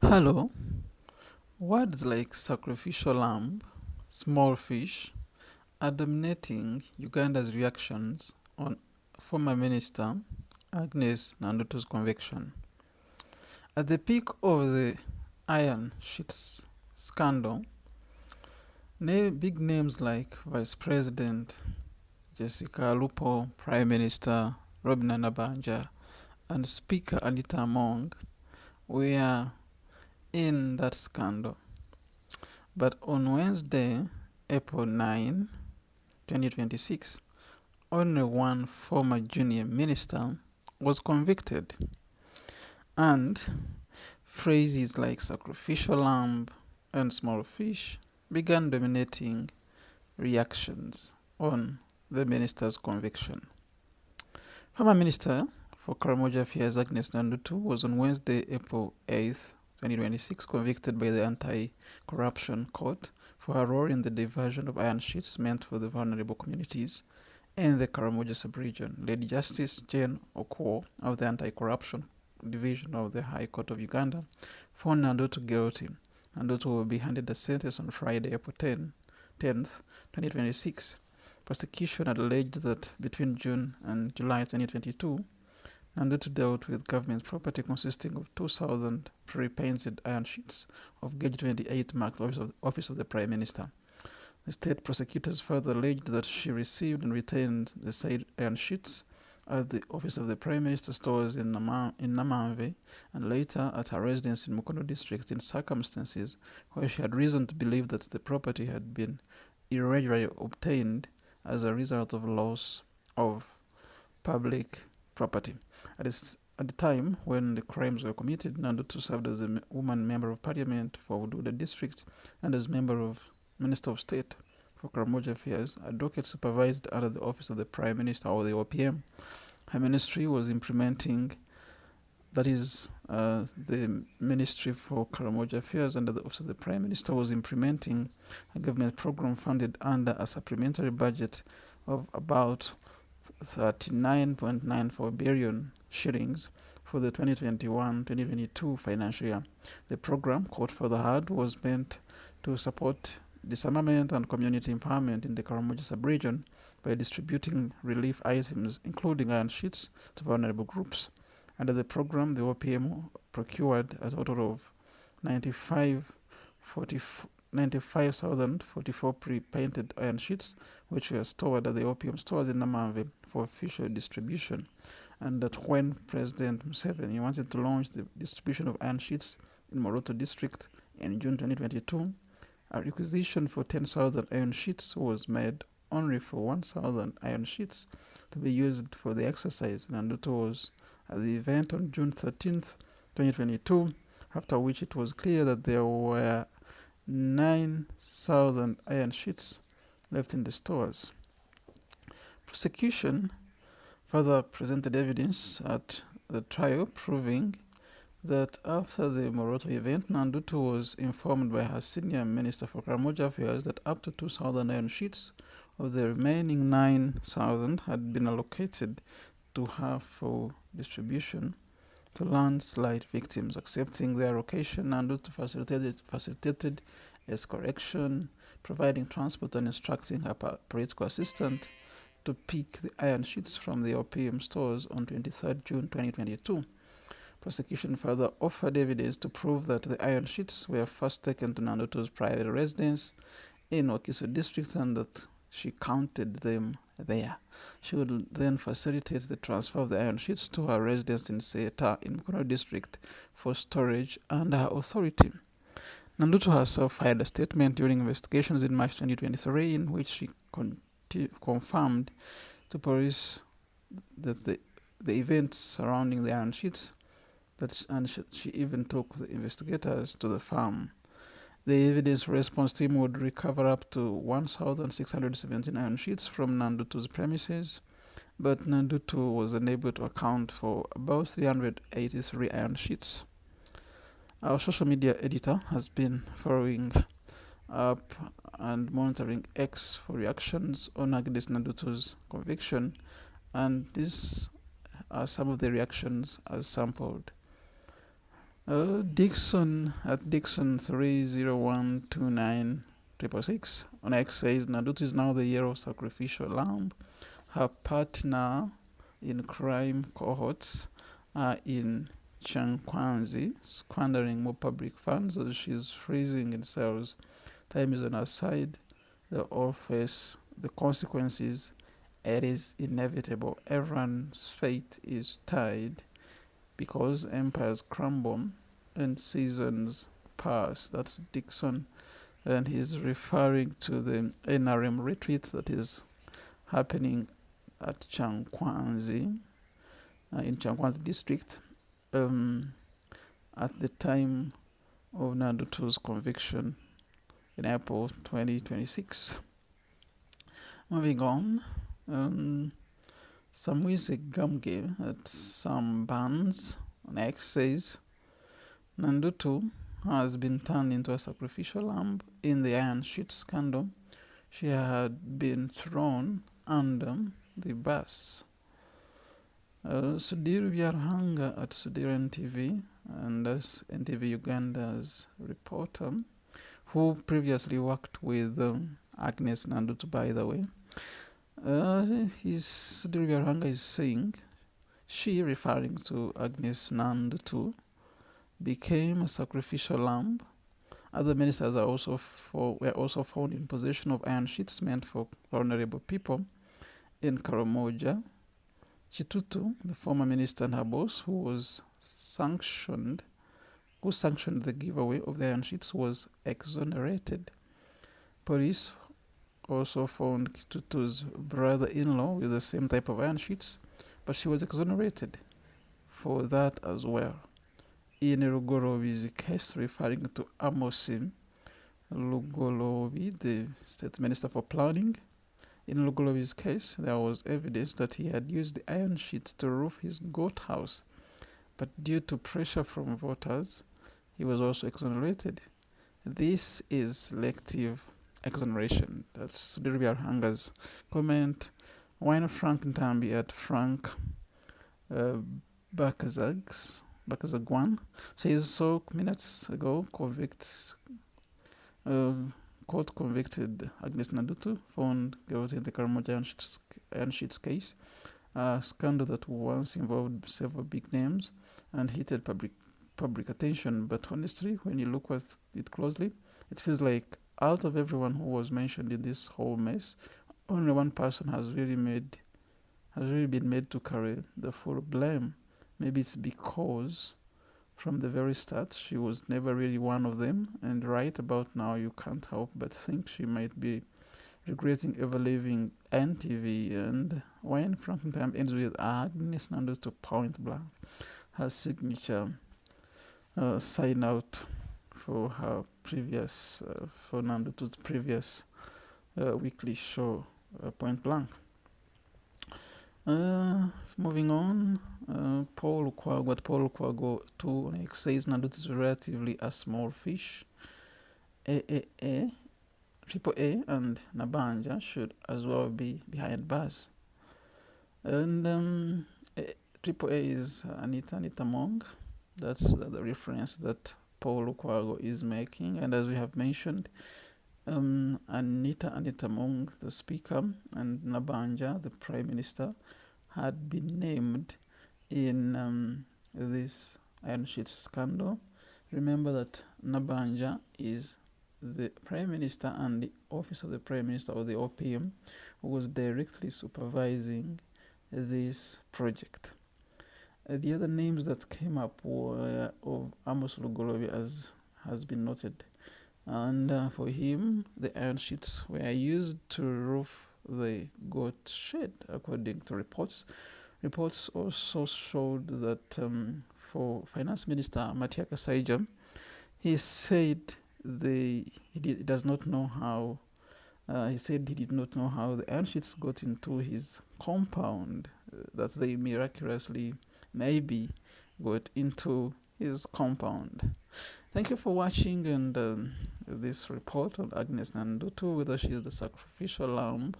Hello. Words like sacrificial lamb, small fish are dominating Uganda's reactions on former Minister Agnes Nandutu's conviction. At the peak of the iron sheets scandal, big names like Vice President Jessica Lupo, Prime Minister Robin Nabanja, and Speaker Anita Among were in that scandal. But on Wednesday, April 9, 2026, only one former junior minister was convicted, and phrases like sacrificial lamb and small fish began dominating reactions on the minister's conviction. Former Minister for Karamoja Affairs Agness Nandutu was on Wednesday, April 8, 2026, convicted by the Anti-Corruption Court for her role in the diversion of iron sheets meant for the vulnerable communities in the Karamoja sub-region. Lady Justice Jane Okowo of the Anti-Corruption Division of the High Court of Uganda found Nandutu guilty. Nandutu will be handed a sentence on Friday, April 10th, 2026. Prosecution had alleged that between June and July 2022, Nandutu dealt with government property consisting of 2,000 pre-painted iron sheets of gauge 28 marked Office of the Prime Minister. The state prosecutors further alleged that she received and retained the said iron sheets at the Office of the Prime Minister stores in Namamve and later at her residence in Mukono district in circumstances where she had reason to believe that the property had been irregularly obtained as a result of loss of public property. At the time when the crimes were committed, Nandutu served as a woman member of parliament for Ududa district and as Minister of State for Karamoja Affairs, advocate supervised under the Office of the Prime Minister or the OPM. Her ministry was implementing, that is, the Ministry for Karamoja Affairs under the Office of the Prime Minister was implementing a government program funded under a supplementary budget of about 39.94 billion shillings for the 2021-2022 financial year. The program, called Further Hard, was meant to support disarmament and community empowerment in the Karamoja sub-region by distributing relief items, including iron sheets, to vulnerable groups. Under the program, the OPM procured a total of 95,044 pre-painted iron sheets, which were stored at the OPM stores in Namamve for official distribution. And that when President Museveni wanted to launch the distribution of iron sheets in Moroto district in June 2022, a requisition for 10,000 iron sheets was made only for 1,000 iron sheets to be used for the exercise. Nandutu was at the event on June 13th, 2022, after which it was clear that there were 9,000 iron sheets left in the stores. Prosecution further presented evidence at the trial proving that after the Moroto event, Nandutu was informed by her senior minister for Karamoja Affairs that up to 2,000 iron sheets of the remaining 9,000 had been allocated to her for distribution to landslide victims. Accepting their allocation, Nandutu facilitated its correction, providing transport and instructing her political assistant to pick the iron sheets from the OPM stores on 23rd June 2022. Prosecution further offered evidence to prove that the iron sheets were first taken to Nandutu's private residence in Wakiso district and that she counted them there. She would then facilitate the transfer of the iron sheets to her residence in Seeta in Mukono district for storage under her authority. Nandutu herself filed a statement during investigations in March 2023 in which she confirmed to police that the events surrounding the iron sheets and she even took the investigators to the farm. The evidence response team would recover up to 1,617 iron sheets from Nandutu's premises, but Nandutu was unable to account for about 383 iron sheets. Our social media editor has been following up and monitoring X for reactions on Agnes Nandutu's conviction, and these are some of the reactions as sampled. Dixon at Dixon 3012966 on X says Nandutu is now the hero of Sacrificial Lamb. Her partner in crime cohorts are in Chankwanzi, squandering more public funds as she's freezing in cells. Time is on her side. They all face the consequences. It is inevitable. Everyone's fate is tied because empires crumble and seasons pass. That's Dixon, and he's referring to the NRM retreat that is happening at Chankwanzi, in Chankwanzi district, at the time of Nandutu's conviction in April 2026. Moving on, Samwise Gamge at some bands on X says Nandutu has been turned into a sacrificial lamb in the iron sheet scandal. She had been thrown under the bus. Sudhir Vyarhanga at Sudhir NTV, and that's NTV Uganda's reporter, who previously worked with Agnes Nandutu, by the way. Sudhir Vyarhanga is saying she, referring to Agnes Nandutu, became a sacrificial lamb. Other ministers were also found in possession of iron sheets meant for vulnerable people in Karamoja. Chitutu, the former minister and her boss, who sanctioned the giveaway of the iron sheets, was exonerated. Police also found Chitutu's brother-in-law with the same type of iron sheets, but she was exonerated for that as well. In Lugolobi's case, referring to Amosim Lugolobi, the state minister for planning, in Lugolobi's case, there was evidence that he had used the iron sheets to roof his goat house, but due to pressure from voters, he was also exonerated. This is selective exoneration. That's Sudhir Vyarhanga's comment. Wine Frank Ntambi at Frank Bakazagwan says, so minutes ago, court convicted Agnes Nandutu, found guilty in the Karamoja Iron Sheets case, a scandal that once involved several big names and heated public attention. But honestly, when you look at it closely, it feels like out of everyone who was mentioned in this whole mess, only one person has really been made to carry the full blame. Maybe it's because from the very start she was never really one of them, and right about now you can't help but think she might be regretting ever leaving NTV. And when Franklin Time ends with Agnes Nandutu point blank, her signature sign out for her previous for Nandutu's previous weekly show, point blank. Moving on, Paul Lukwago 2 says Nandutu is relatively a small fish. Triple A and Nabanja should as well be behind bars. And Triple A is Anita Mong. That's the reference that Paul Lukwago is making. And as we have mentioned, Anita Mong, the speaker, and Nabanja, the prime minister, had been named in this iron sheet scandal. Remember that Nabanja is the prime minister and the office of the prime minister, or the OPM, who was directly supervising this project. The other names that came up were of Amos Lugolobi, as has been noted. And for him, the iron sheets were used to roof the goat shed, according to reports. Reports also showed that for Finance Minister Matia Kasaija, he said he did not know how the iron sheets got into his compound, that they miraculously maybe got into his compound. Thank you for watching, and this report on Agnes Nandutu, whether she is the sacrificial lamb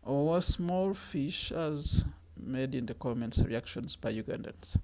or a small fish, as made in the comments reactions by Ugandans.